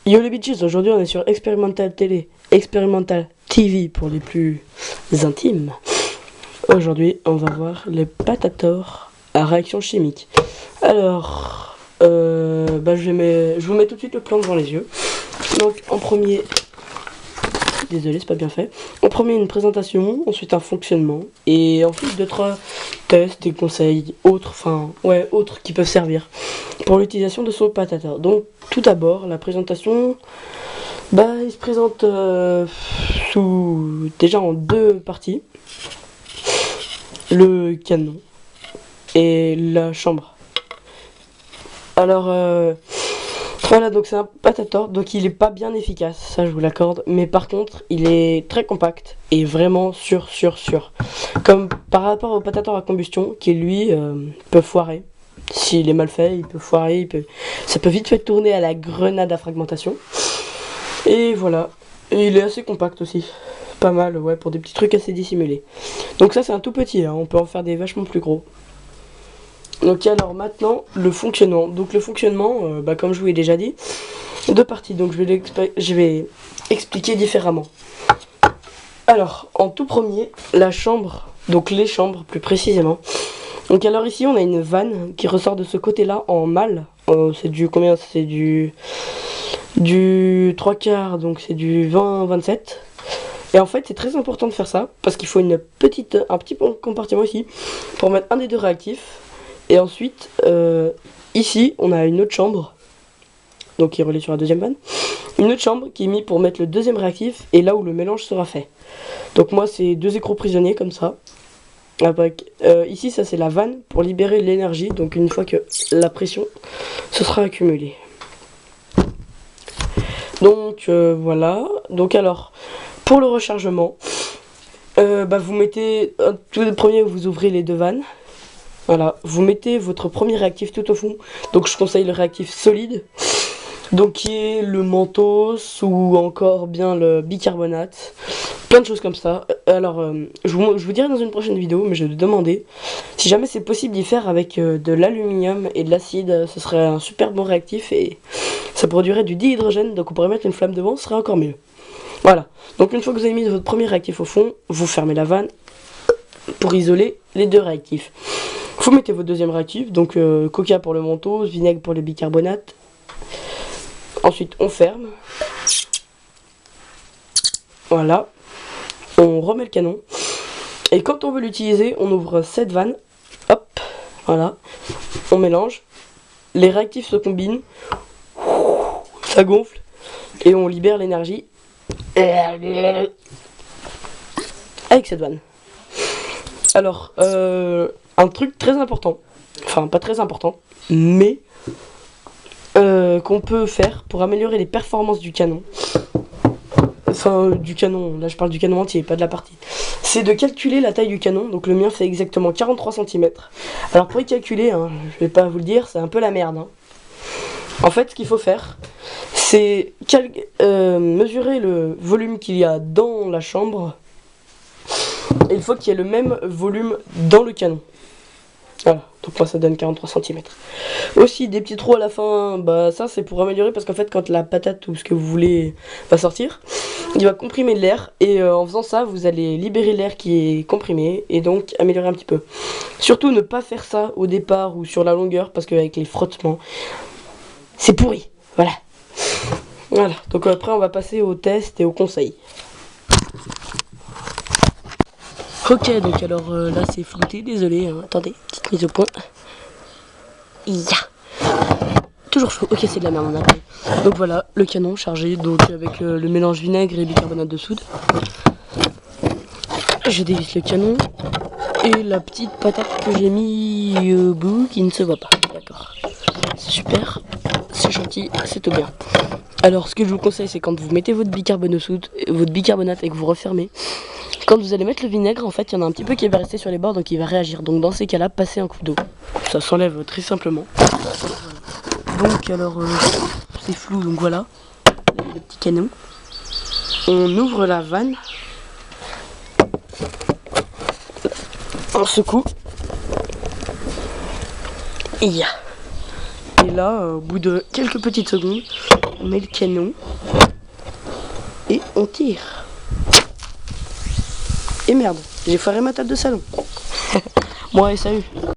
Yo les bitches, aujourd'hui on est sur Experimental Télé, Experimental TV pour les plus intimes. Aujourd'hui on va voir les patators à réaction chimique. Alors, je vous mets tout de suite le plan devant les yeux. Donc en premier, désolé c'est pas bien fait. En premier une présentation, ensuite un fonctionnement et ensuite 2-3 tests et conseils autres qui peuvent servir pour l'utilisation de ce patator. Donc tout d'abord la présentation, il se présente déjà en deux parties, le canon et la chambre. Alors voilà, donc c'est un patator, donc il est pas bien efficace, ça je vous l'accorde, mais par contre il est très compact et vraiment sûr. Comme par rapport au patator à combustion qui lui peut foirer. S'il est mal fait, il peut foirer, ça peut vite fait tourner à la grenade à fragmentation. Et voilà, et il est assez compact aussi, pas mal, ouais, pour des petits trucs assez dissimulés. Donc ça c'est un tout petit, hein. On peut en faire des vachement plus gros. Donc alors maintenant le fonctionnement. Donc le fonctionnement, comme je vous l'ai déjà dit, deux parties. Donc je vais expliquer différemment. Alors en tout premier, la chambre, donc les chambres plus précisément. Donc alors ici on a une vanne qui ressort de ce côté-là en mâle. C'est du combien? C'est du 3/4, donc c'est du 20-27. Et en fait c'est très important de faire ça parce qu'il faut un petit compartiment ici pour mettre un des deux réactifs. Et ensuite, ici, on a une autre chambre, donc qui est reliée sur la deuxième vanne. Une autre chambre qui est mise pour mettre le deuxième réactif et là où le mélange sera fait. Donc moi, c'est deux écrous prisonniers comme ça. Ici, ça c'est la vanne pour libérer l'énergie, donc une fois que la pression se sera accumulée. Donc voilà. Donc alors, pour le rechargement, vous mettez, tout le premier, vous ouvrez les deux vannes. Voilà, vous mettez votre premier réactif tout au fond. Donc je conseille le réactif solide, donc qui est le menthos ou encore bien le bicarbonate, plein de choses comme ça. Alors je vous dirai dans une prochaine vidéo, mais je vais demander si jamais c'est possible d'y faire avec de l'aluminium et de l'acide. Ce serait un super bon réactif et ça produirait du dihydrogène, donc on pourrait mettre une flamme devant, ce serait encore mieux. Voilà, donc une fois que vous avez mis votre premier réactif au fond, vous fermez la vanne pour isoler les deux réactifs. Vous mettez votre deuxième réactif, donc coca pour le menthos, vinaigre pour le bicarbonate. Ensuite on ferme. Voilà. On remet le canon. Et quand on veut l'utiliser, on ouvre cette vanne. Hop. Voilà. On mélange. Les réactifs se combinent. Ça gonfle. Et on libère l'énergie. Avec cette vanne. Alors, un truc très important, enfin pas très important, mais qu'on peut faire pour améliorer les performances du canon, enfin du canon, là je parle du canon entier, pas de la partie, c'est de calculer la taille du canon. Donc le mien fait exactement 43 cm. Alors pour y calculer, hein, je vais pas vous le dire, c'est un peu la merde, hein. En fait ce qu'il faut faire, c'est mesurer le volume qu'il y a dans la chambre, et il faut qu'il y ait le même volume dans le canon. Voilà, donc moi ça donne 43 cm. Aussi des petits trous à la fin, ça c'est pour améliorer parce qu'en fait quand la patate ou ce que vous voulez va sortir, il va comprimer l'air et en faisant ça vous allez libérer l'air qui est comprimé et donc améliorer un petit peu. Surtout ne pas faire ça au départ ou sur la longueur parce qu'avec les frottements, c'est pourri. Voilà. Voilà, donc après on va passer au test et aux conseils. Ok, donc alors là c'est flouté, désolé, hein, attendez, petite mise au point. Toujours flou, ok c'est de la merde on a. Donc voilà, le canon chargé, donc avec le mélange vinaigre et bicarbonate de soude. Je dévisse le canon et la petite patate que j'ai mis au bout qui ne se voit pas, d'accord. C'est super, c'est gentil, c'est tout bien. Alors ce que je vous conseille c'est quand vous mettez votre bicarbonate et que vous refermez, quand vous allez mettre le vinaigre, en fait, il y en a un petit peu qui va rester sur les bords, donc il va réagir. Donc dans ces cas-là, passez un coup d'eau. Ça s'enlève très simplement. Donc alors, c'est flou, donc voilà. Le petit canon. On ouvre la vanne. On secoue. Et là, au bout de quelques petites secondes, on met le canon et on tire. Et merde, j'ai foiré ma table de salon. Bon allez, salut.